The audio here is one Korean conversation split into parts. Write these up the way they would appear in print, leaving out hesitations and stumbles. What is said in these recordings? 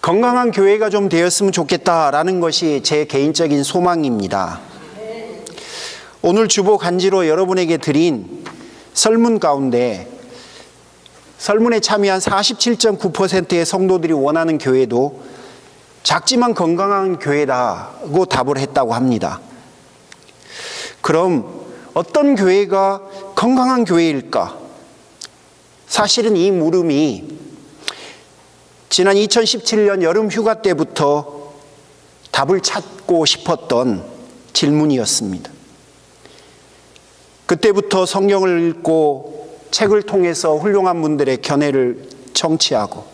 건강한 교회가 좀 되었으면 좋겠다라는 것이 제 개인적인 소망입니다. 오늘 주보 간지로 여러분에게 드린 설문 가운데 설문에 참여한 47.9%의 성도들이 원하는 교회도 작지만 건강한 교회라고 답을 했다고 합니다. 그럼 어떤 교회가 건강한 교회일까? 사실은 이 물음이 지난 2017년 여름 휴가 때부터 답을 찾고 싶었던 질문이었습니다. 그때부터 성경을 읽고 책을 통해서 훌륭한 분들의 견해를 청취하고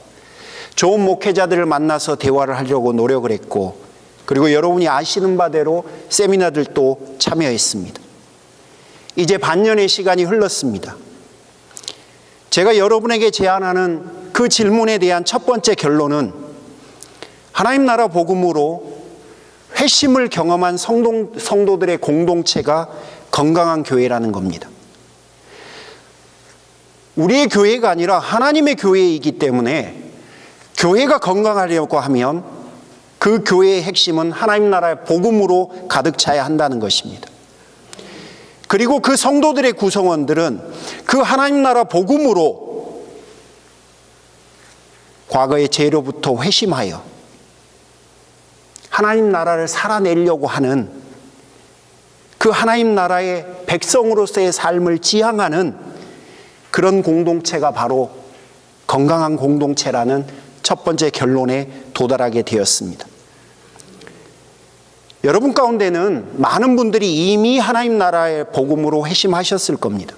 좋은 목회자들을 만나서 대화를 하려고 노력을 했고, 그리고 여러분이 아시는 바대로 세미나들도 참여했습니다. 이제 반년의 시간이 흘렀습니다. 제가 여러분에게 제안하는 그 질문에 대한 첫 번째 결론은 하나님 나라 복음으로 회심을 경험한 성도들의 공동체가 건강한 교회라는 겁니다. 우리의 교회가 아니라 하나님의 교회이기 때문에 교회가 건강하려고 하면 그 교회의 핵심은 하나님 나라의 복음으로 가득 차야 한다는 것입니다. 그리고 그 성도들의 구성원들은 그 하나님 나라 복음으로 과거의 죄로부터 회심하여 하나님 나라를 살아내려고 하는 그 하나님 나라의 백성으로서의 삶을 지향하는 그런 공동체가 바로 건강한 공동체라는 첫 번째 결론에 도달하게 되었습니다. 여러분 가운데는 많은 분들이 이미 하나님 나라의 복음으로 회심하셨을 겁니다.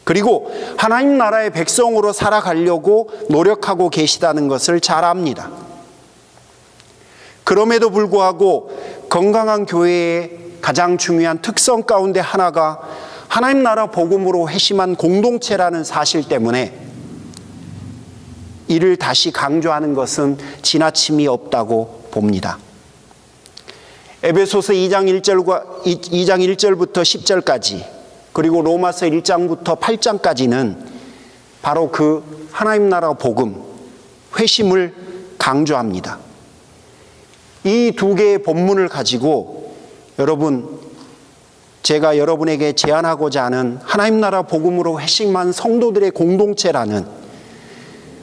그리고 하나님 나라의 백성으로 살아가려고 노력하고 계시다는 것을 잘 압니다. 그럼에도 불구하고 건강한 교회의 가장 중요한 특성 가운데 하나가 하나님 나라 복음으로 회심한 공동체라는 사실 때문에 이를 다시 강조하는 것은 지나침이 없다고 봅니다. 에베소서 2장 1절부터 10절까지, 그리고 로마서 1장부터 8장까지는 바로 그 하나님 나라 복음, 회심을 강조합니다. 이 두 개의 본문을 가지고 여러분, 제가 여러분에게 제안하고자 하는 하나님 나라 복음으로 회심한 성도들의 공동체라는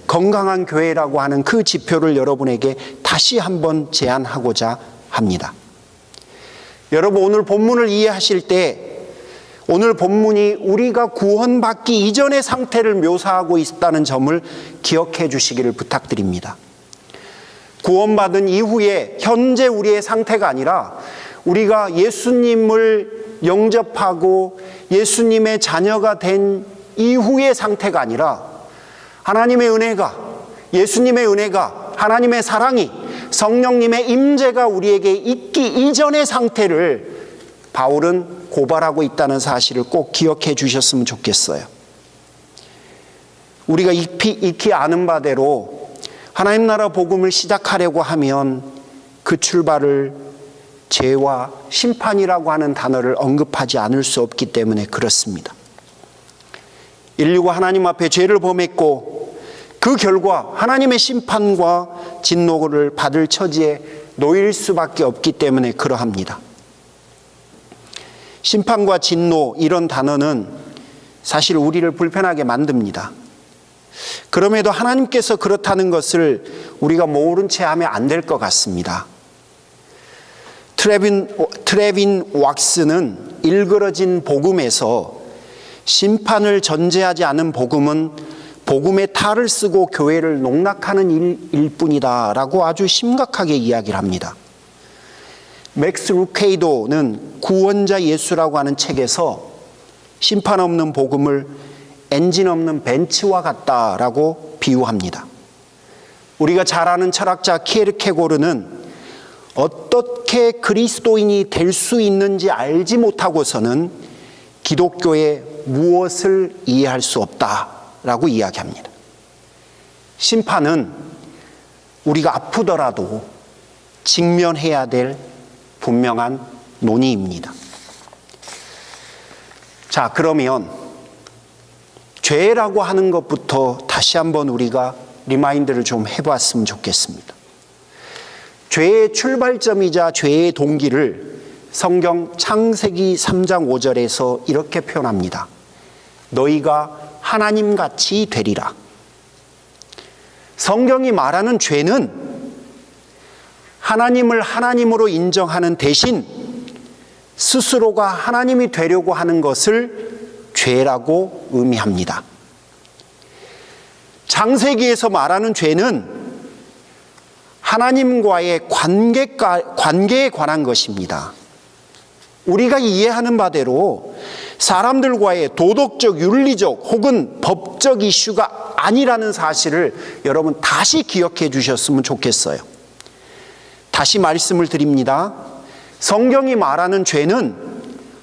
건강한 교회라고 하는 그 지표를 여러분에게 다시 한번 제안하고자 합니다. 여러분, 오늘 본문을 이해하실 때 오늘 본문이 우리가 구원받기 이전의 상태를 묘사하고 있다는 점을 기억해 주시기를 부탁드립니다. 구원받은 이후에 현재 우리의 상태가 아니라 우리가 예수님을 영접하고 예수님의 자녀가 된 이후의 상태가 아니라 하나님의 은혜가, 예수님의 은혜가, 하나님의 사랑이, 성령님의 임재가 우리에게 있기 이전의 상태를 바울은 고발하고 있다는 사실을 꼭 기억해 주셨으면 좋겠어요. 우리가 익히 아는 바대로 하나님 나라 복음을 시작하려고 하면 그 출발을 죄와 심판이라고 하는 단어를 언급하지 않을 수 없기 때문에 그렇습니다. 인류가 하나님 앞에 죄를 범했고 그 결과 하나님의 심판과 진노를 받을 처지에 놓일 수밖에 없기 때문에 그러합니다. 심판과 진노, 이런 단어는 사실 우리를 불편하게 만듭니다. 그럼에도 하나님께서 그렇다는 것을 우리가 모른 채 하면 안 될 것 같습니다. 트레빈 왁스는 일그러진 복음에서 심판을 전제하지 않은 복음은 복음의 탈을 쓰고 교회를 농락하는 일뿐이다 라고 아주 심각하게 이야기를 합니다. 맥스 루케이도는 구원자 예수라고 하는 책에서 심판 없는 복음을 엔진 없는 벤츠와 같다라고 비유합니다. 우리가 잘 아는 철학자 키에르케고르는 어떻게 그리스도인이 될 수 있는지 알지 못하고서는 기독교의 무엇을 이해할 수 없다라고 이야기합니다. 심판은 우리가 아프더라도 직면해야 될 분명한 논의입니다. 자, 그러면 죄라고 하는 것부터 다시 한번 우리가 리마인드를 좀 해봤으면 좋겠습니다. 죄의 출발점이자 죄의 동기를 성경 창세기 3장 5절에서 이렇게 표현합니다. 너희가 하나님같이 되리라. 성경이 말하는 죄는 하나님을 하나님으로 인정하는 대신 스스로가 하나님이 되려고 하는 것을 죄라고 의미합니다. 창세기에서 말하는 죄는 하나님과의 관계에 관한 것입니다. 우리가 이해하는 바대로 사람들과의 도덕적, 윤리적 혹은 법적 이슈가 아니라는 사실을 여러분 다시 기억해 주셨으면 좋겠어요. 다시 말씀을 드립니다. 성경이 말하는 죄는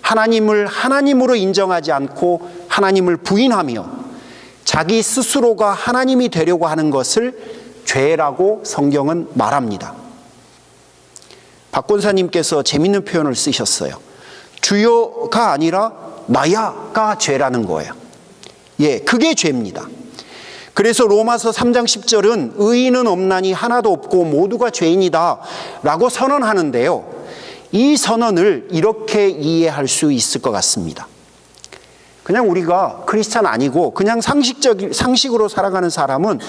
하나님을 하나님으로 인정하지 않고 하나님을 부인하며 자기 스스로가 하나님이 되려고 하는 것을 죄라고 성경은 말합니다. 박 권사님께서 재밌는 표현을 쓰셨어요. 주여가 아니라 나야가 죄라는 거예요. 예, 그게 죄입니다. 그래서 로마서 3장 10절은 의인은 없나니 하나도 없고 모두가 죄인이다 라고 선언하는데요. 이 선언을 이렇게 이해할 수 있을 것 같습니다. 그냥 우리가 크리스찬 아니고 그냥 상식으로 살아가는 사람은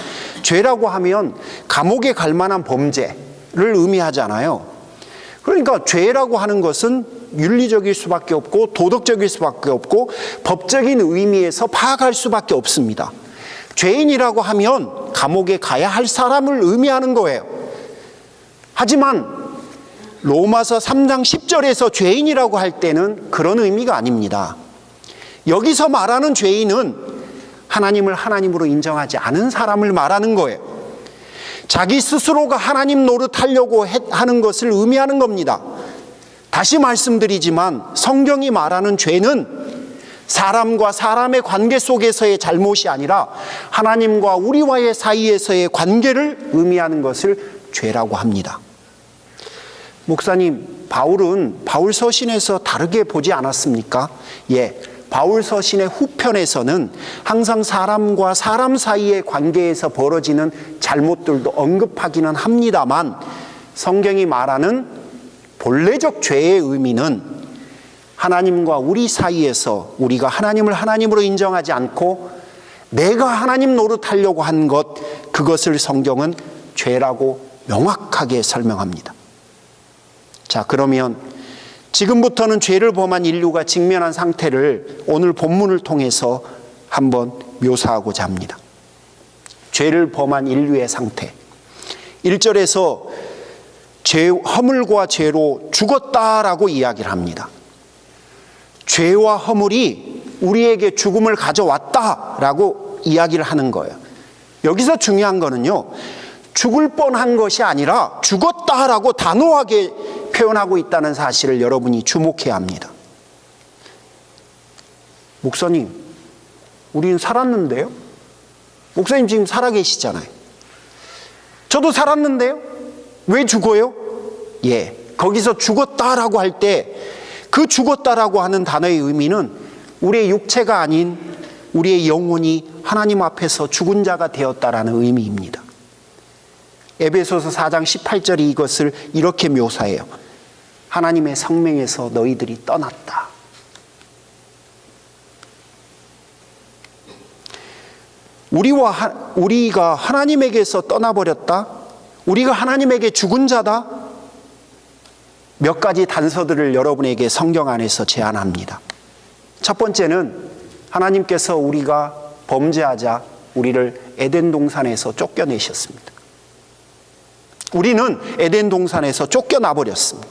죄라고 하면 감옥에 갈 만한 범죄를 의미하잖아요. 그러니까 죄라고 하는 것은 윤리적일 수밖에 없고 도덕적일 수밖에 없고 법적인 의미에서 파악할 수밖에 없습니다. 죄인이라고 하면 감옥에 가야 할 사람을 의미하는 거예요. 하지만 로마서 3장 10절에서 죄인이라고 할 때는 그런 의미가 아닙니다. 여기서 말하는 죄인은 하나님을 하나님으로 인정하지 않은 사람을 말하는 거예요. 자기 스스로가 하나님 노릇하려고 하는 것을 의미하는 겁니다. 다시 말씀드리지만 성경이 말하는 죄는 사람과 사람의 관계 속에서의 잘못이 아니라 하나님과 우리와의 사이에서의 관계를 의미하는 것을 죄라고 합니다. 목사님, 바울은 바울 서신에서 다르게 보지 않았습니까? 예. 바울 서신의 후편에서는 항상 사람과 사람 사이의 관계에서 벌어지는 잘못들도 언급하기는 합니다만 성경이 말하는 본래적 죄의 의미는 하나님과 우리 사이에서 우리가 하나님을 하나님으로 인정하지 않고 내가 하나님 노릇하려고 한 것, 그것을 성경은 죄라고 명확하게 설명합니다. 자, 그러면 지금부터는 죄를 범한 인류가 직면한 상태를 오늘 본문을 통해서 한번 묘사하고자 합니다. 죄를 범한 인류의 상태. 1절에서 허물과 죄로 죽었다라고 이야기를 합니다. 죄와 허물이 우리에게 죽음을 가져왔다라고 이야기를 하는 거예요. 여기서 중요한 거는요, 죽을 뻔한 것이 아니라 죽었다라고 단호하게 표현하고 있다는 사실을 여러분이 주목해야 합니다. 목사님, 우리는 살았는데요? 목사님 지금 살아계시잖아요. 저도 살았는데요? 왜 죽어요? 예, 거기서 죽었다라고 할 때 그 죽었다라고 하는 단어의 의미는 우리의 육체가 아닌 우리의 영혼이 하나님 앞에서 죽은 자가 되었다라는 의미입니다. 에베소서 4장 18절이 이것을 이렇게 묘사해요. 하나님의 성명에서 너희들이 떠났다. 우리가 하나님에게서 떠나버렸다? 우리가 하나님에게 죽은 자다? 몇 가지 단서들을 여러분에게 성경 안에서 제안합니다. 첫 번째는 하나님께서 우리가 범죄하자 우리를 에덴 동산에서 쫓겨내셨습니다. 우리는 에덴 동산에서 쫓겨나 버렸습니다.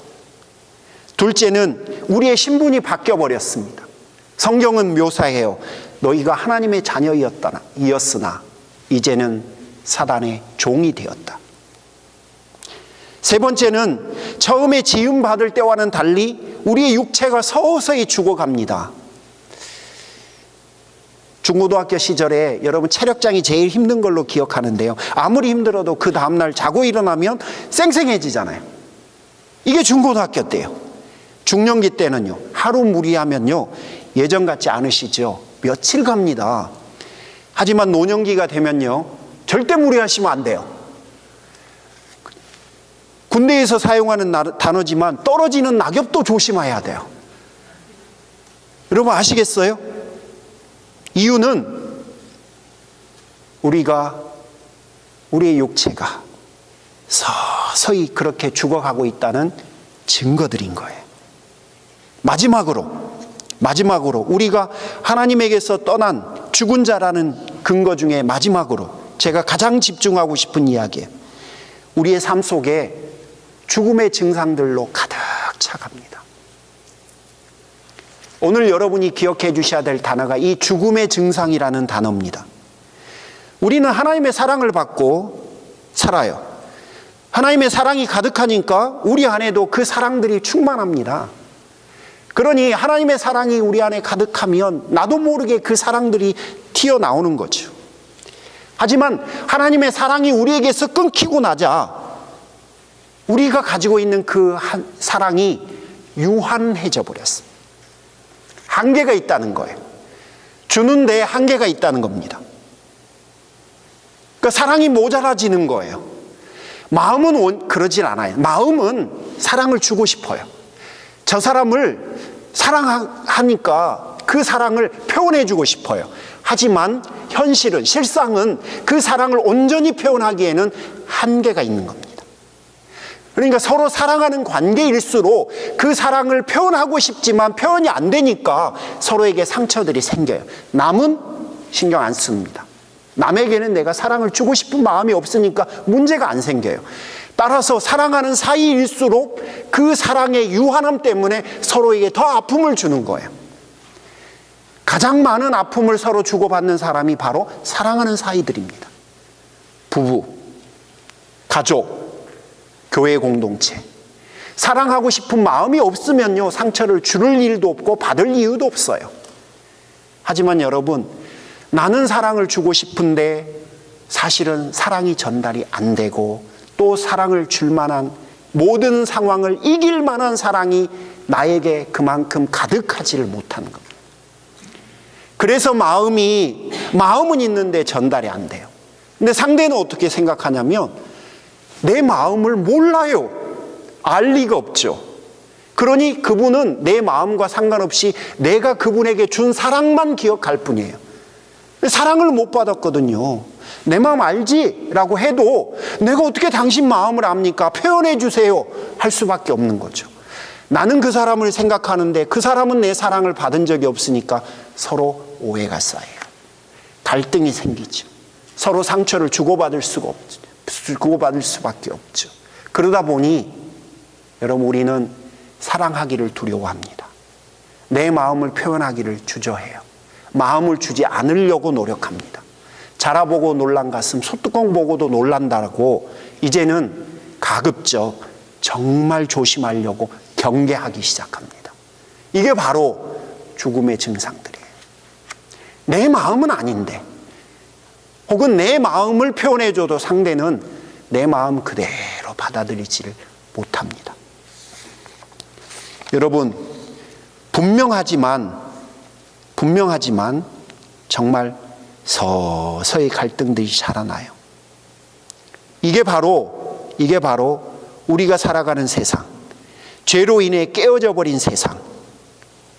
둘째는 우리의 신분이 바뀌어 버렸습니다. 성경은 묘사해요. 너희가 하나님의 자녀이었으나 이제는 사단의 종이 되었다. 세 번째는 처음에 지음 받을 때와는 달리 우리의 육체가 서서히 죽어갑니다. 중고등학교 시절에 여러분 체력장이 제일 힘든 걸로 기억하는데요. 아무리 힘들어도 그 다음날 자고 일어나면 쌩쌩해지잖아요. 이게 중고등학교 때예요. 중년기 때는요. 하루 무리하면요. 예전 같지 않으시죠. 며칠 갑니다. 하지만 노년기가 되면요. 절대 무리하시면 안 돼요. 군대에서 사용하는 단어지만 떨어지는 낙엽도 조심해야 돼요. 여러분 아시겠어요? 이유는 우리의 육체가 서서히 그렇게 죽어가고 있다는 증거들인 거예요. 마지막으로 우리가 하나님에게서 떠난 죽은 자라는 근거 중에 마지막으로 제가 가장 집중하고 싶은 이야기예요. 우리의 삶 속에 죽음의 증상들로 가득 차갑니다. 오늘 여러분이 기억해 주셔야 될 단어가 이 죽음의 증상이라는 단어입니다. 우리는 하나님의 사랑을 받고 살아요. 하나님의 사랑이 가득하니까 우리 안에도 그 사랑들이 충만합니다. 그러니 하나님의 사랑이 우리 안에 가득하면 나도 모르게 그 사랑들이 튀어나오는 거죠. 하지만 하나님의 사랑이 우리에게서 끊기고 나자 우리가 가지고 있는 그 사랑이 유한해져 버렸습니다. 한계가 있다는 거예요. 주는 데에 한계가 있다는 겁니다. 그러니까 사랑이 모자라지는 거예요. 마음은 그러질 않아요. 마음은 사랑을 주고 싶어요. 저 사람을 사랑하니까 그 사랑을 표현해 주고 싶어요. 하지만 실상은 그 사랑을 온전히 표현하기에는 한계가 있는 겁니다. 그러니까 서로 사랑하는 관계일수록 그 사랑을 표현하고 싶지만 표현이 안 되니까 서로에게 상처들이 생겨요. 남은 신경 안 씁니다. 남에게는 내가 사랑을 주고 싶은 마음이 없으니까 문제가 안 생겨요. 따라서 사랑하는 사이일수록 그 사랑의 유한함 때문에 서로에게 더 아픔을 주는 거예요. 가장 많은 아픔을 서로 주고받는 사람이 바로 사랑하는 사이들입니다. 부부, 가족, 교회 공동체. 사랑하고 싶은 마음이 없으면요, 상처를 줄 일도 없고 받을 이유도 없어요. 하지만 여러분, 나는 사랑을 주고 싶은데 사실은 사랑이 전달이 안 되고 또 사랑을 줄 만한 모든 상황을 이길 만한 사랑이 나에게 그만큼 가득하지를 못하는 겁니다. 그래서 마음은 있는데 전달이 안 돼요. 근데 상대는 어떻게 생각하냐면 내 마음을 몰라요. 알 리가 없죠. 그러니 그분은 내 마음과 상관없이 내가 그분에게 준 사랑만 기억할 뿐이에요. 사랑을 못 받았거든요. 내 마음 알지? 라고 해도 내가 어떻게 당신 마음을 압니까? 표현해 주세요. 할 수밖에 없는 거죠. 나는 그 사람을 생각하는데 그 사람은 내 사랑을 받은 적이 없으니까 서로 오해가 쌓여요. 갈등이 생기죠. 서로 상처를 주고받을 수밖에 없죠. 그러다 보니 여러분 우리는 사랑하기를 두려워합니다. 내 마음을 표현하기를 주저해요. 마음을 주지 않으려고 노력합니다. 자라보고 놀란 가슴 소뚜껑 보고도 놀란다고 이제는 가급적 정말 조심하려고 경계하기 시작합니다. 이게 바로 죽음의 증상들이에요. 내 마음은 아닌데 혹은 내 마음을 표현해줘도 상대는 내 마음 그대로 받아들이지를 못합니다. 여러분 분명하지만 정말 서서히 갈등들이 자라나요. 이게 바로 우리가 살아가는 세상, 죄로 인해 깨어져 버린 세상,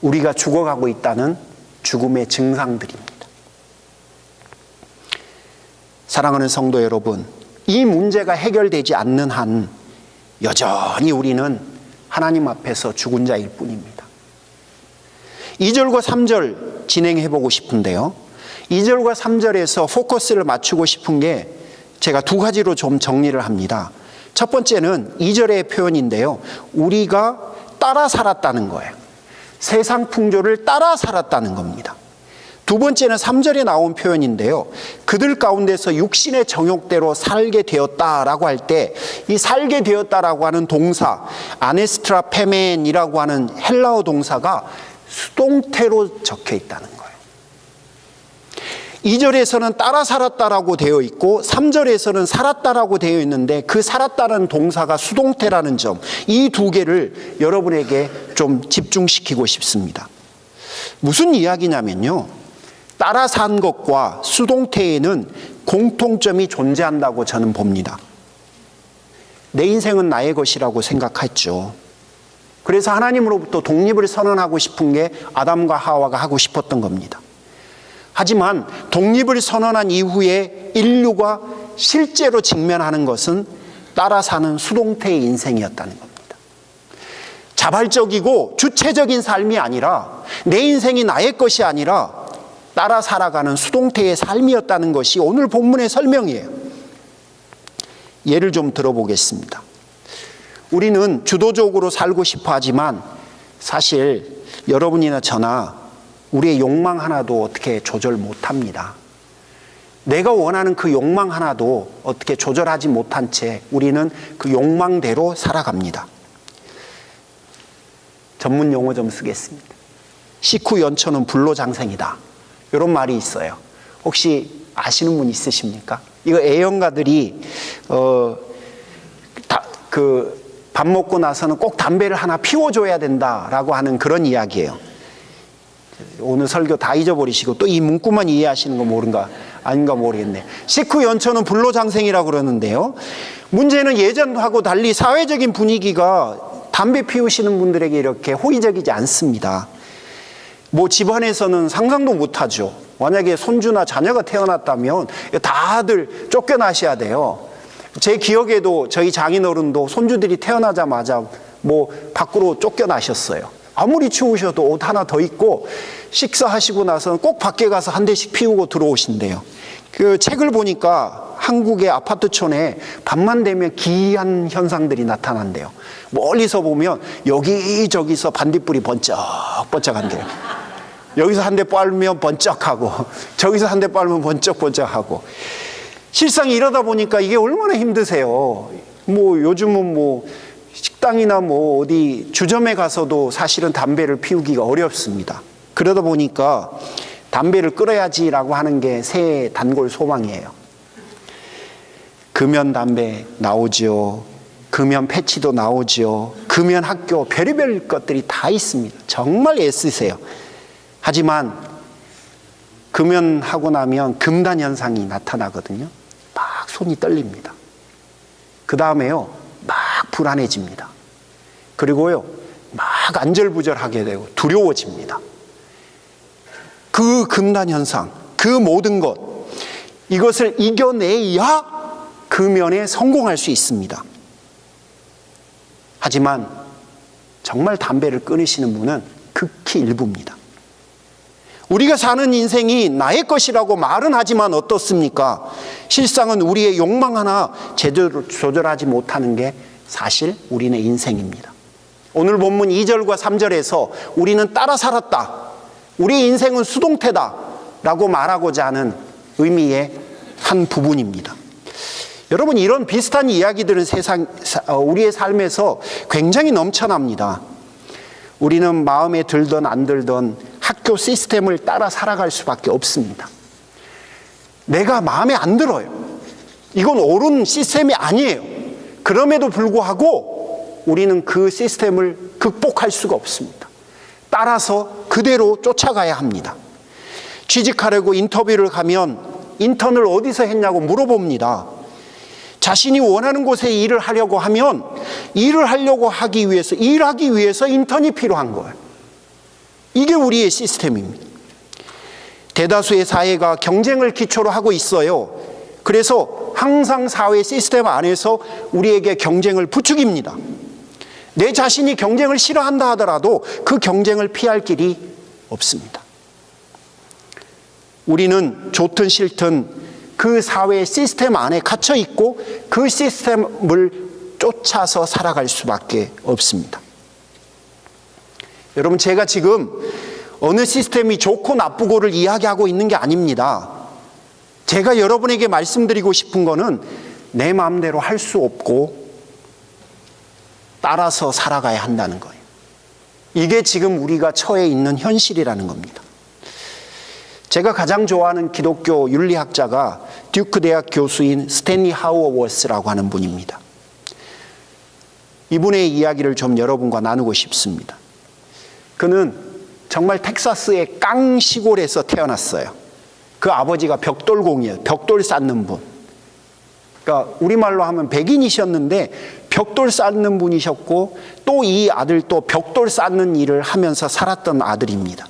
우리가 죽어가고 있다는 죽음의 증상들입니다. 사랑하는 성도 여러분, 이 문제가 해결되지 않는 한 여전히 우리는 하나님 앞에서 죽은 자일 뿐입니다. 2절과 3절 진행해 보고 싶은데요. 2절과 3절에서 포커스를 맞추고 싶은 게 제가 두 가지로 좀 정리를 합니다. 첫 번째는 2절의 표현인데요. 우리가 따라 살았다는 거예요. 세상 풍조를 따라 살았다는 겁니다. 두 번째는 3절에 나온 표현인데요. 그들 가운데서 육신의 정욕대로 살게 되었다라고 할 때 이 살게 되었다라고 하는 동사 아네스트라 페멘이라고 하는 헬라어 동사가 수동태로 적혀 있다는 거예요. 2절에서는 따라 살았다라고 되어 있고 3절에서는 살았다라고 되어 있는데 그 살았다는 동사가 수동태라는 점, 이 두 개를 여러분에게 좀 집중시키고 싶습니다. 무슨 이야기냐면요. 따라 산 것과 수동태에는 공통점이 존재한다고 저는 봅니다. 내 인생은 나의 것이라고 생각했죠. 그래서 하나님으로부터 독립을 선언하고 싶은 게 아담과 하와가 하고 싶었던 겁니다. 하지만 독립을 선언한 이후에 인류가 실제로 직면하는 것은 따라 사는 수동태의 인생이었다는 겁니다. 자발적이고 주체적인 삶이 아니라, 내 인생이 나의 것이 아니라 따라 살아가는 수동태의 삶이었다는 것이 오늘 본문의 설명이에요. 예를 좀 들어보겠습니다. 우리는 주도적으로 살고 싶어 하지만 사실 여러분이나 저나 우리의 욕망 하나도 어떻게 조절 못합니다. 내가 원하는 그 욕망 하나도 어떻게 조절하지 못한 채 우리는 그 욕망대로 살아갑니다. 전문 용어 좀 쓰겠습니다. 식후 연초는 불로장생이다, 이런 말이 있어요. 혹시 아시는 분 있으십니까? 이거 애연가들이 밥 먹고 나서는 꼭 담배를 하나 피워줘야 된다라고 하는 그런 이야기예요. 오늘 설교 다 잊어버리시고 또 이 문구만 이해하시는 거 아닌가 모르겠네. 식후 연초는 불로장생이라고 그러는데요. 문제는 예전하고 달리 사회적인 분위기가 담배 피우시는 분들에게 이렇게 호의적이지 않습니다. 뭐 집안에서는 상상도 못하죠. 만약에 손주나 자녀가 태어났다면 다들 쫓겨나셔야 돼요. 제 기억에도 저희 장인어른도 손주들이 태어나자마자 뭐 밖으로 쫓겨나셨어요. 아무리 추우셔도 옷 하나 더 입고 식사하시고 나서는 꼭 밖에 가서 한 대씩 피우고 들어오신대요. 그 책을 보니까 한국의 아파트촌에 밤만 되면 기이한 현상들이 나타난대요. 멀리서 보면 여기저기서 반딧불이 번쩍번쩍한대요. 여기서 한 대 빨면 번쩍하고 저기서 한 대 빨면 번쩍번쩍하고. 실상 이러다 보니까 이게 얼마나 힘드세요. 뭐 요즘은 뭐 식당이나 뭐 어디 주점에 가서도 사실은 담배를 피우기가 어렵습니다. 그러다 보니까 담배를 끊어야지라고 하는 게 새 단골 소망이에요. 금연 담배 나오죠. 금연 패치도 나오죠. 금연 학교, 별의별 것들이 다 있습니다. 정말 애쓰세요. 하지만 금연하고 나면 금단 현상이 나타나거든요. 막 손이 떨립니다. 그 다음에요, 막 불안해집니다. 그리고요, 막 안절부절하게 되고 두려워집니다. 그 금단 현상, 그 모든 것, 이것을 이겨내야 금연에 성공할 수 있습니다. 하지만 정말 담배를 끊으시는 분은 극히 일부입니다. 우리가 사는 인생이 나의 것이라고 말은 하지만 어떻습니까? 실상은 우리의 욕망 하나 제대로 조절하지 못하는 게 사실 우리의 인생입니다. 오늘 본문 2절과 3절에서 우리는 따라 살았다, 우리의 인생은 수동태다 라고 말하고자 하는 의미의 한 부분입니다. 여러분, 이런 비슷한 이야기들은 우리의 삶에서 굉장히 넘쳐납니다. 우리는 마음에 들던 안 들던 학교 시스템을 따라 살아갈 수밖에 없습니다. 내가 마음에 안 들어요. 이건 옳은 시스템이 아니에요. 그럼에도 불구하고 우리는 그 시스템을 극복할 수가 없습니다. 따라서 그대로 쫓아가야 합니다. 취직하려고 인터뷰를 가면 인턴을 어디서 했냐고 물어봅니다. 자신이 원하는 곳에 일을 하려고 하면 일을 하기 위해서 인턴이 필요한 거예요. 이게 우리의 시스템입니다. 대다수의 사회가 경쟁을 기초로 하고 있어요. 그래서 항상 사회 시스템 안에서 우리에게 경쟁을 부추깁니다. 내 자신이 경쟁을 싫어한다 하더라도 그 경쟁을 피할 길이 없습니다. 우리는 좋든 싫든 그 사회 시스템 안에 갇혀 있고 그 시스템을 쫓아서 살아갈 수밖에 없습니다. 여러분, 제가 지금 어느 시스템이 좋고 나쁘고를 이야기하고 있는 게 아닙니다. 제가 여러분에게 말씀드리고 싶은 거는 내 마음대로 할 수 없고 따라서 살아가야 한다는 거예요. 이게 지금 우리가 처해 있는 현실이라는 겁니다. 제가 가장 좋아하는 기독교 윤리학자가 듀크 대학 교수인 스탠리 하우어워스라고 하는 분입니다. 이분의 이야기를 좀 여러분과 나누고 싶습니다. 그는 정말 텍사스의 깡 시골에서 태어났어요. 그 아버지가 벽돌공이에요. 벽돌 쌓는 분. 그러니까 우리말로 하면 백인이셨는데 벽돌 쌓는 분이셨고, 또 이 아들도 벽돌 쌓는 일을 하면서 살았던 아들입니다.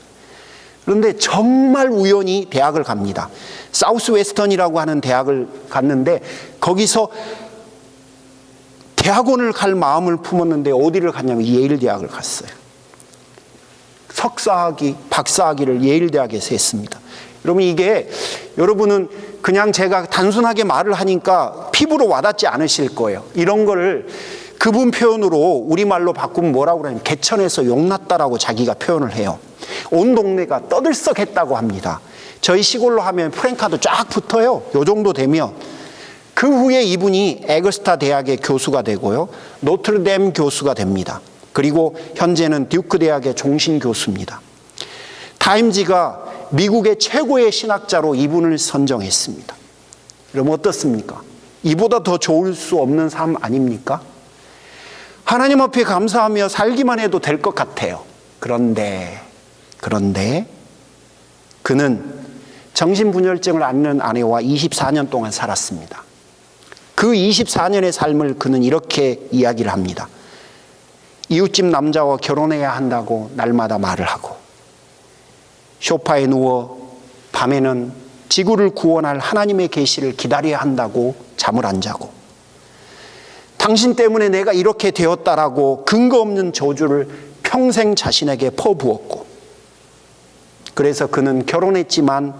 그런데 정말 우연히 대학을 갑니다. 사우스 웨스턴이라고 하는 대학을 갔는데, 거기서 대학원을 갈 마음을 품었는데 어디를 갔냐면 예일 대학을 갔어요. 석사학위, 박사학위를 예일 대학에서 했습니다. 여러분, 이게 여러분은 그냥 제가 단순하게 말을 하니까 피부로 와닿지 않으실 거예요. 이런 거를 그분 표현으로 우리말로 바꾸면 뭐라고 그러냐면 개천에서 용났다라고 자기가 표현을 해요. 온 동네가 떠들썩했다고 합니다. 저희 시골로 하면 프랭카드 쫙 붙어요. 요 정도 되면. 그 후에 이분이 에그스타 대학의 교수가 되고요, 노트르담 교수가 됩니다. 그리고 현재는 듀크 대학의 종신 교수입니다. 타임지가 미국의 최고의 신학자로 이분을 선정했습니다. 그럼 어떻습니까? 이보다 더 좋을 수 없는 삶 아닙니까? 하나님 앞에 감사하며 살기만 해도 될 것 같아요. 그런데 그는 정신분열증을 앓는 아내와 24년 동안 살았습니다. 그 24년의 삶을 그는 이렇게 이야기를 합니다. 이웃집 남자와 결혼해야 한다고 날마다 말을 하고, 소파에 누워 밤에는 지구를 구원할 하나님의 계시를 기다려야 한다고 잠을 안 자고, 당신 때문에 내가 이렇게 되었다라고 근거 없는 저주를 평생 자신에게 퍼부었고, 그래서 그는 결혼했지만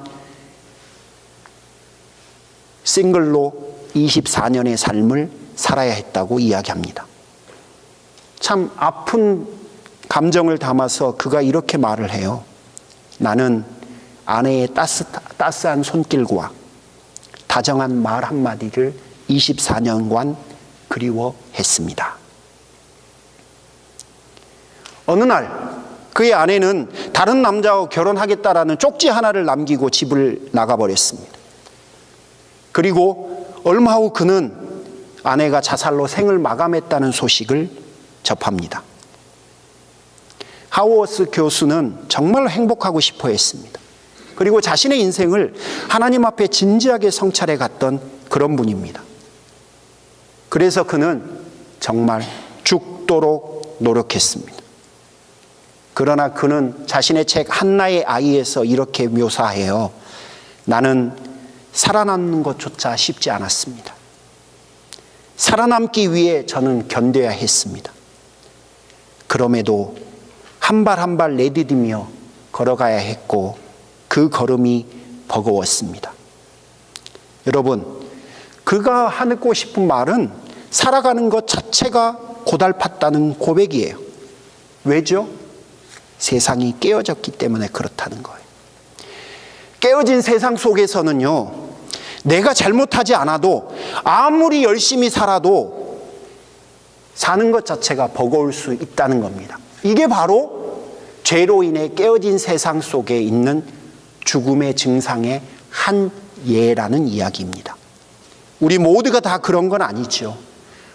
싱글로 24년의 삶을 살아야 했다고 이야기합니다. 참 아픈 감정을 담아서 그가 이렇게 말을 해요. 나는 아내의 따스한 손길과 다정한 말 한마디를 24년간 그리워했습니다. 어느 날 그의 아내는 다른 남자와 결혼하겠다라는 쪽지 하나를 남기고 집을 나가버렸습니다. 그리고 얼마 후 그는 아내가 자살로 생을 마감했다는 소식을 접합니다. 하워스 교수는 정말 행복하고 싶어 했습니다. 그리고 자신의 인생을 하나님 앞에 진지하게 성찰해 갔던 그런 분입니다. 그래서 그는 정말 죽도록 노력했습니다. 그러나 그는 자신의 책 한나의 아이에서 이렇게 묘사해요. 나는 살아남는 것조차 쉽지 않았습니다. 살아남기 위해 저는 견뎌야 했습니다. 그럼에도 한 발 한 발 내디디며 걸어가야 했고, 그 걸음이 버거웠습니다. 여러분, 그가 하고 싶은 말은 살아가는 것 자체가 고달팠다는 고백이에요. 왜죠? 세상이 깨어졌기 때문에 그렇다는 거예요. 깨어진 세상 속에서는요, 내가 잘못하지 않아도 아무리 열심히 살아도 사는 것 자체가 버거울 수 있다는 겁니다. 이게 바로 죄로 인해 깨어진 세상 속에 있는 죽음의 증상의 한 예라는 이야기입니다. 우리 모두가 다 그런 건 아니죠.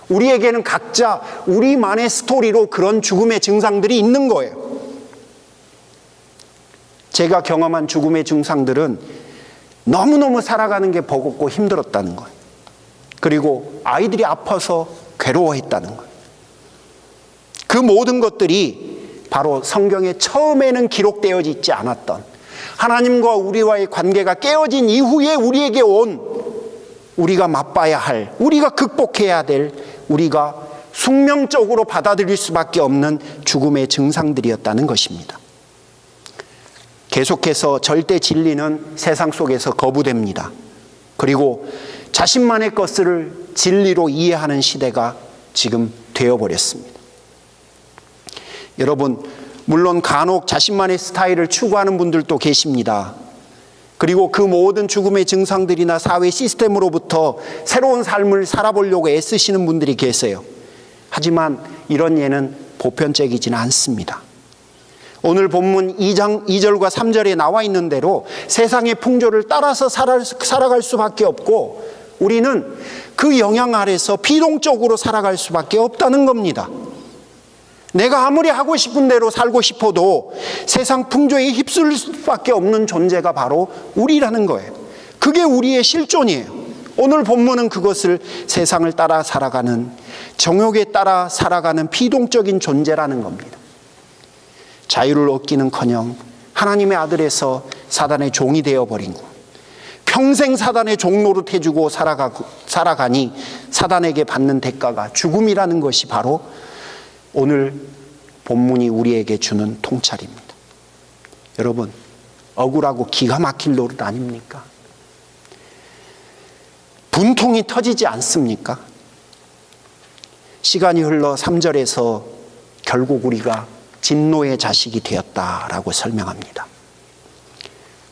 우리에게는 각자 우리만의 스토리로 그런 죽음의 증상들이 있는 거예요. 제가 경험한 죽음의 증상들은 너무너무 살아가는 게 버겁고 힘들었다는 거예요. 그리고 아이들이 아파서 괴로워했다는 거예요. 그 모든 것들이 바로 성경에 처음에는 기록되어 있지 않았던, 하나님과 우리와의 관계가 깨어진 이후에 우리에게 온, 우리가 맛봐야 할, 우리가 극복해야 될, 우리가 숙명적으로 받아들일 수밖에 없는 죽음의 증상들이었다는 것입니다. 계속해서 절대 진리는 세상 속에서 거부됩니다. 그리고 자신만의 것을 진리로 이해하는 시대가 지금 되어버렸습니다. 여러분, 물론 간혹 자신만의 스타일을 추구하는 분들도 계십니다. 그리고 그 모든 죽음의 증상들이나 사회 시스템으로부터 새로운 삶을 살아보려고 애쓰시는 분들이 계세요. 하지만 이런 예는 보편적이지는 않습니다. 오늘 본문 2절과 3절에 나와 있는 대로 세상의 풍조를 따라서 살아갈 수밖에 없고, 우리는 그 영향 아래서 비동적으로 살아갈 수밖에 없다는 겁니다. 내가 아무리 하고 싶은 대로 살고 싶어도 세상 풍조에 휩쓸릴 수밖에 없는 존재가 바로 우리라는 거예요. 그게 우리의 실존이에요. 오늘 본문은 그것을 세상을 따라 살아가는, 정욕에 따라 살아가는 비동적인 존재라는 겁니다. 자유를 얻기는커녕 하나님의 아들에서 사단의 종이 되어버린 것, 평생 사단의 종 노릇해주고 살아가니 사단에게 받는 대가가 죽음이라는 것이 바로 오늘 본문이 우리에게 주는 통찰입니다. 여러분, 억울하고 기가 막힐 노릇 아닙니까? 분통이 터지지 않습니까? 시간이 흘러 3절에서 결국 우리가 진노의 자식이 되었다라고 설명합니다.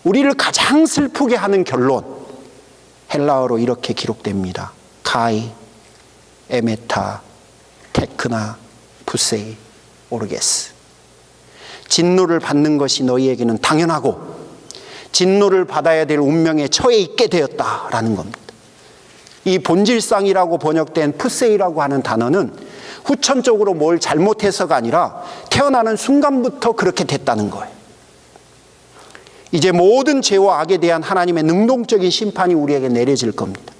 우리를 가장 슬프게 하는 결론, 헬라어로 이렇게 기록됩니다. 카이, 에메타, 테크나, 푸세이, 오르게스. 진노를 받는 것이 너희에게는 당연하고 진노를 받아야 될 운명에 처해 있게 되었다라는 겁니다. 이 본질상이라고 번역된 푸세이라고 하는 단어는 후천적으로 뭘 잘못해서가 아니라 태어나는 순간부터 그렇게 됐다는 거예요. 이제 모든 죄와 악에 대한 하나님의 능동적인 심판이 우리에게 내려질 겁니다.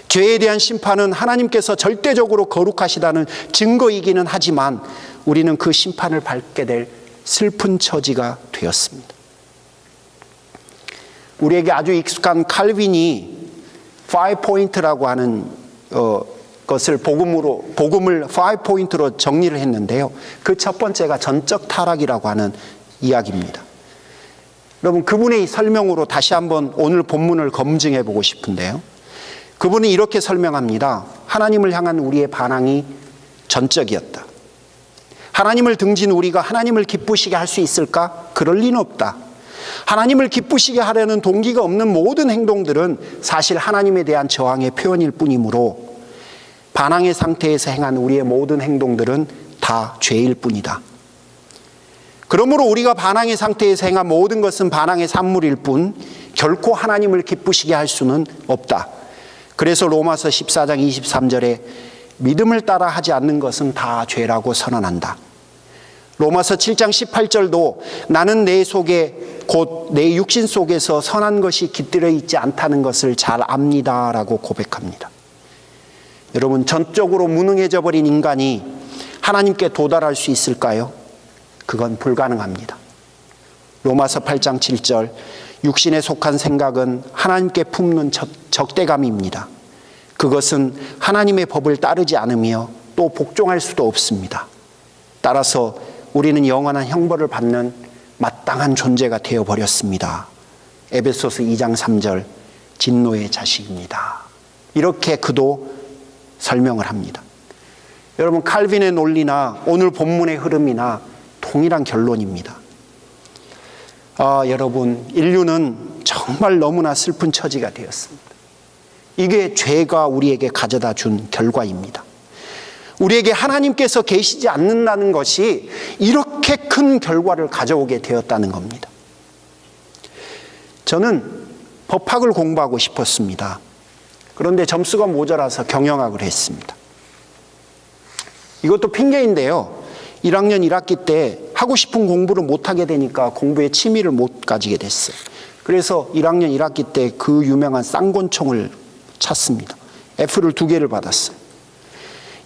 죄에 대한 심판은 하나님께서 절대적으로 거룩하시다는 증거이기는 하지만 우리는 그 심판을 받게 될 슬픈 처지가 되었습니다. 우리에게 아주 익숙한 칼빈이 5포인트라고 하는 것을 복음을 5포인트로 정리를 했는데요. 그 첫 번째가 전적 타락이라고 하는 이야기입니다. 여러분, 그분의 설명으로 다시 한번 오늘 본문을 검증해 보고 싶은데요. 그분은 이렇게 설명합니다. 하나님을 향한 우리의 반항이 전적이었다. 하나님을 등진 우리가 하나님을 기쁘시게 할 수 있을까? 그럴 리는 없다. 하나님을 기쁘시게 하려는 동기가 없는 모든 행동들은 사실 하나님에 대한 저항의 표현일 뿐이므로 반항의 상태에서 행한 우리의 모든 행동들은 다 죄일 뿐이다. 그러므로 우리가 반항의 상태에서 행한 모든 것은 반항의 산물일 뿐 결코 하나님을 기쁘시게 할 수는 없다. 그래서 로마서 14장 23절에 믿음을 따라 하지 않는 것은 다 죄라고 선언한다. 로마서 7장 18절도 나는 내 속에 곧 내 육신 속에서 선한 것이 깃들어 있지 않다는 것을 잘 압니다라고 고백합니다. 여러분, 전적으로 무능해져 버린 인간이 하나님께 도달할 수 있을까요? 그건 불가능합니다. 로마서 8장 7절 육신에 속한 생각은 하나님께 품는 적대감입니다. 그것은 하나님의 법을 따르지 않으며 또 복종할 수도 없습니다. 따라서 우리는 영원한 형벌을 받는 마땅한 존재가 되어버렸습니다. 에베소서 2장 3절 진노의 자식입니다. 이렇게 그도 설명을 합니다. 여러분, 칼빈의 논리나 오늘 본문의 흐름이나 동일한 결론입니다. 여러분, 인류는 정말 너무나 슬픈 처지가 되었습니다. 이게 죄가 우리에게 가져다 준 결과입니다. 우리에게 하나님께서 계시지 않는다는 것이 이렇게 큰 결과를 가져오게 되었다는 겁니다. 저는 법학을 공부하고 싶었습니다. 그런데 점수가 모자라서 경영학을 했습니다. 이것도 핑계인데요. 1학년 1학기 때 하고 싶은 공부를 못하게 되니까 공부에 취미를 못 가지게 됐어요. 그래서 1학년 1학기 때 그 유명한 쌍권총을 찾습니다. F를 2개를 받았어요.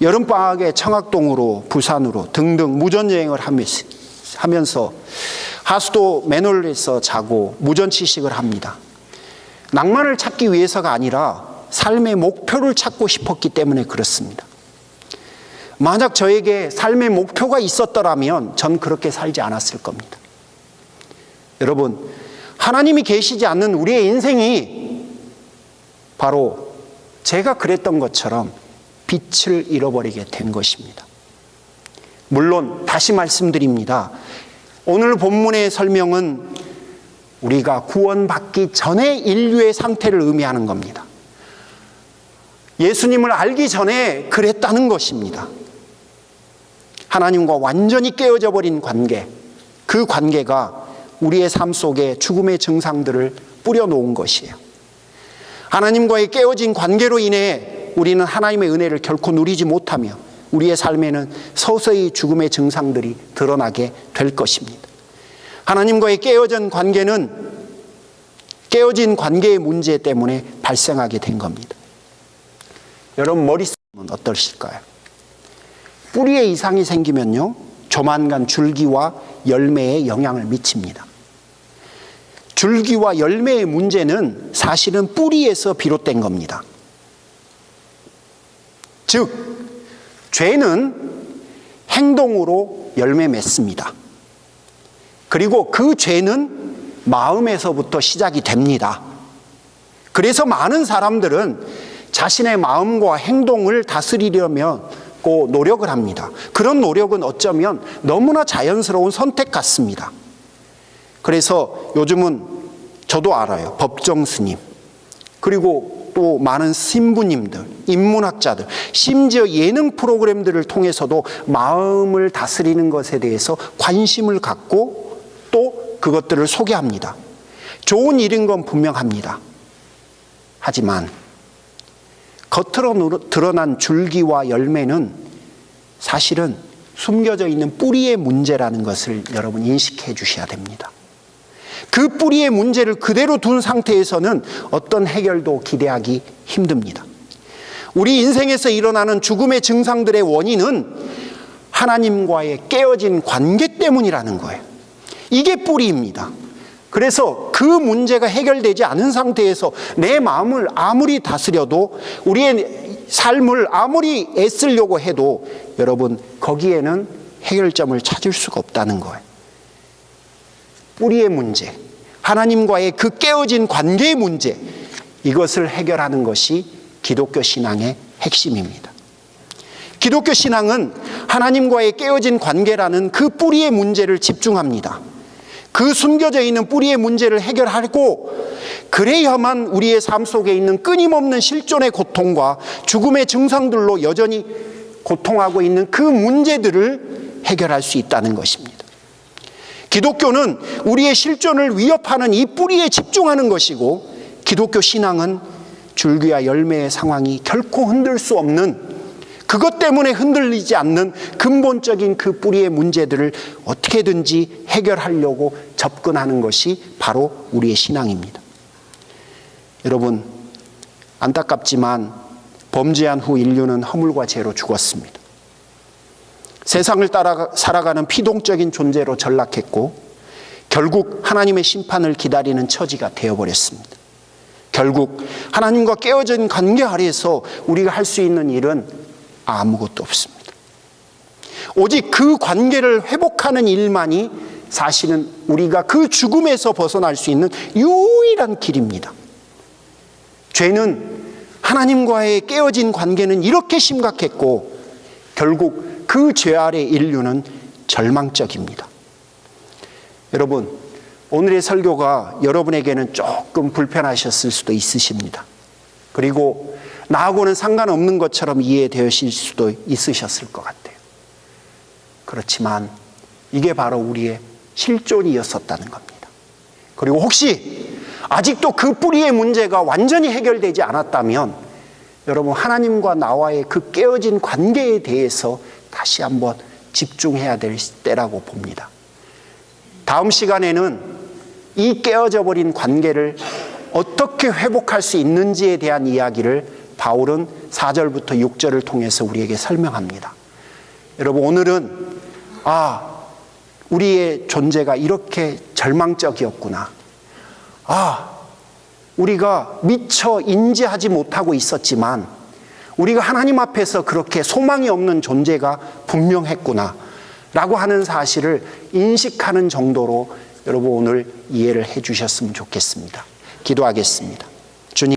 여름방학에 청학동으로 부산으로 등등 무전여행을 하면서 하수도 맨홀에서 자고 무전취식을 합니다. 낭만을 찾기 위해서가 아니라 삶의 목표를 찾고 싶었기 때문에 그렇습니다. 만약 저에게 삶의 목표가 있었더라면 전 그렇게 살지 않았을 겁니다. 여러분, 하나님이 계시지 않는 우리의 인생이 바로 제가 그랬던 것처럼 빛을 잃어버리게 된 것입니다. 물론 다시 말씀드립니다. 오늘 본문의 설명은 우리가 구원받기 전의 인류의 상태를 의미하는 겁니다. 예수님을 알기 전에 그랬다는 것입니다. 하나님과 완전히 깨어져 버린 관계, 그 관계가 우리의 삶 속에 죽음의 증상들을 뿌려놓은 것이에요. 하나님과의 깨어진 관계로 인해 우리는 하나님의 은혜를 결코 누리지 못하며 우리의 삶에는 서서히 죽음의 증상들이 드러나게 될 것입니다. 하나님과의 깨어진 관계의 문제 때문에 발생하게 된 겁니다. 여러분, 머릿속은 어떠실까요? 뿌리에 이상이 생기면요, 조만간 줄기와 열매에 영향을 미칩니다. 줄기와 열매의 문제는 사실은 뿌리에서 비롯된 겁니다. 즉, 죄는 행동으로 열매 맺습니다. 그리고 그 죄는 마음에서부터 시작이 됩니다. 그래서 많은 사람들은 자신의 마음과 행동을 다스리려면 노력을 합니다. 그런 노력은 어쩌면 너무나 자연스러운 선택 같습니다. 그래서 요즘은 저도 알아요. 법정 스님, 그리고 또 많은 신부님들, 인문학자들, 심지어 예능 프로그램들을 통해서도 마음을 다스리는 것에 대해서 관심을 갖고 또 그것들을 소개합니다. 좋은 일인 건 분명합니다. 하지만 겉으로 드러난 줄기와 열매는 사실은 숨겨져 있는 뿌리의 문제라는 것을 여러분 인식해 주셔야 됩니다. 그 뿌리의 문제를 그대로 둔 상태에서는 어떤 해결도 기대하기 힘듭니다. 우리 인생에서 일어나는 죽음의 증상들의 원인은 하나님과의 깨어진 관계 때문이라는 거예요. 이게 뿌리입니다. 그래서 그 문제가 해결되지 않은 상태에서 내 마음을 아무리 다스려도, 우리의 삶을 아무리 애쓰려고 해도 여러분, 거기에는 해결점을 찾을 수가 없다는 거예요. 뿌리의 문제, 하나님과의 그 깨어진 관계의 문제, 이것을 해결하는 것이 기독교 신앙의 핵심입니다. 기독교 신앙은 하나님과의 깨어진 관계라는 그 뿌리의 문제를 집중합니다. 그 숨겨져 있는 뿌리의 문제를 해결하고, 그래야만 우리의 삶 속에 있는 끊임없는 실존의 고통과 죽음의 증상들로 여전히 고통하고 있는 그 문제들을 해결할 수 있다는 것입니다. 기독교는 우리의 실존을 위협하는 이 뿌리에 집중하는 것이고, 기독교 신앙은 줄기와 열매의 상황이 결코 흔들 수 없는, 그것 때문에 흔들리지 않는 근본적인 그 뿌리의 문제들을 어떻게든지 해결하려고 접근하는 것이 바로 우리의 신앙입니다. 여러분, 안타깝지만 범죄한 후 인류는 허물과 죄로 죽었습니다. 세상을 따라 살아가는 피동적인 존재로 전락했고, 결국 하나님의 심판을 기다리는 처지가 되어버렸습니다. 결국 하나님과 깨어진 관계 아래에서 우리가 할 수 있는 일은 아무것도 없습니다. 오직 그 관계를 회복하는 일만이 사실은 우리가 그 죽음에서 벗어날 수 있는 유일한 길입니다. 죄는, 하나님과의 깨어진 관계는 이렇게 심각했고, 결국 그 죄 아래 인류는 절망적입니다. 여러분, 오늘의 설교가 여러분에게는 조금 불편하셨을 수도 있으십니다. 그리고 나하고는 상관없는 것처럼 이해되실 수도 있으셨을 것 같아요. 그렇지만 이게 바로 우리의 실존이었었다는 겁니다. 그리고 혹시 아직도 그 뿌리의 문제가 완전히 해결되지 않았다면, 여러분, 하나님과 나와의 그 깨어진 관계에 대해서 다시 한번 집중해야 될 때라고 봅니다. 다음 시간에는 이 깨어져 버린 관계를 어떻게 회복할 수 있는지에 대한 이야기를 바울은 4절부터 6절을 통해서 우리에게 설명합니다. 여러분, 오늘은 우리의 존재가 이렇게 절망적이었구나, 우리가 미처 인지하지 못하고 있었지만 우리가 하나님 앞에서 그렇게 소망이 없는 존재가 분명했구나 라고 하는 사실을 인식하는 정도로 여러분 오늘 이해를 해 주셨으면 좋겠습니다. 기도하겠습니다. 주님,